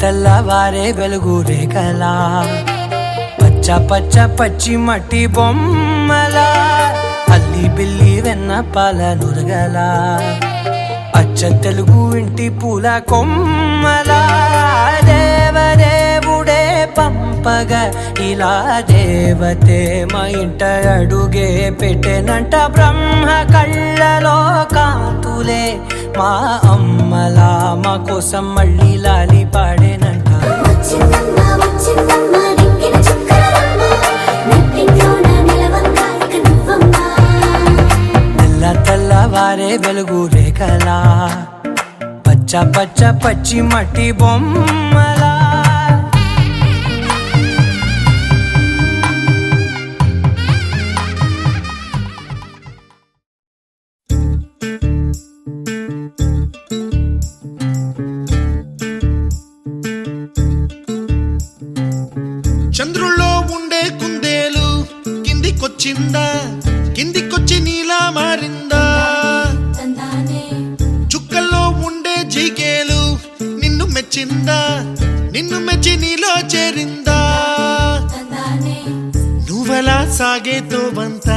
తెల్లవారే వెలుగు రేఖలా పచ్చ పచ్చ పచ్చి మట్టి బొమ్మల అల్లి బిల్లి వెన్న పాల నురగల అచ్చ తెలుగు ఇంటి పూల కొమ్మల దేవదేవుడే పంపగా ఇలా దేవతే మా ఇంట అడుగే పెట్టెనంట బ్రహ్మ కళ్ళలో కాంతులే మా అమ్మలా మా కోసం మళ్ళీ లాలి పాడేనంట తెల్లవారే వెలుగు రేఖలా పచ్చ పచ్చ పచ్చి మట్టి బొమ్మలా చంద్రుల్లో ఉండే కుందేలు కిందికొచ్చిందా కిందికొచ్చి నీలా మారిందా చుక్కల్లో ఉండే జీకేలు నిన్ను మెచ్చిందా నిన్ను మెచ్చి నీలో చేరిందా నువ్వలా సాగేతో బంత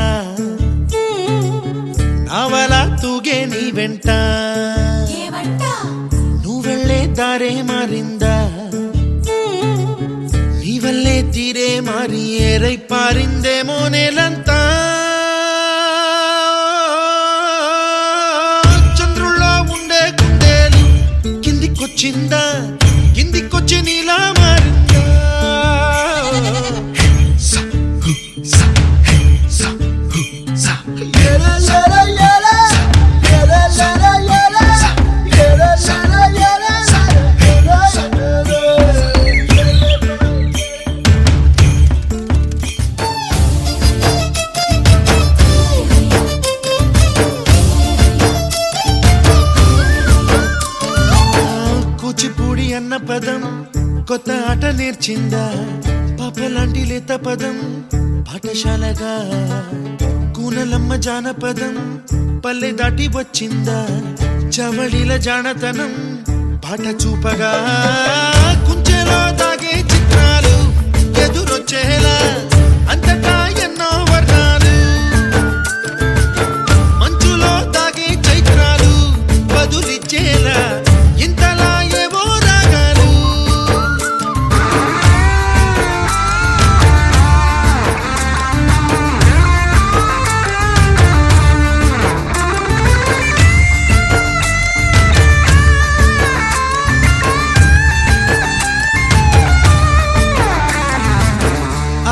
నావలా తూగే నీ వెంట నువ్వెళ్ళే దారే మారిందా నీవల్లే తీరే మారి ఏరై పారిందేమో నేలంతా చంద్రుల్లో ఉండే కుందేలు కిందికొచ్చిందా కిందికొచ్చి నీలా మారిందా కూచిపూడి అన్న పదం కొత్త ఆట నేర్చిందా పాపలాంటి లేత పదం పాఠశాలగా కూనలమ్మ జానపదం పల్లె దాటి వచ్చిందా చవళిల జానతనం పాట చూపగా కుంచెలో దాగే చిత్రాలు ఎదురొచ్చేలా అంతటా ఎన్నో వర్ణాలు మంచులో దాగే చైత్రాలు బదులిచ్చేలా ఇంతలా ఏవో రాగాలు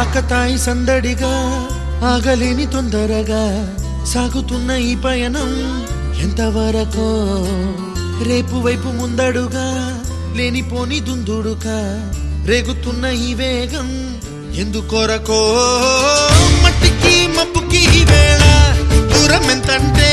ఆకతాయి సందడిగా ఆగలేని తొందరగా సాగుతున్న ఈ పయనం ఎంతవరకో రేపు వైపు ముందడుగా లేనిపోని దుందుడుగా రేగుతున్న ఈ వేగం ఎందుకొరకో మట్టికి మబ్బుకి వేళ దూరం ఎంతంటే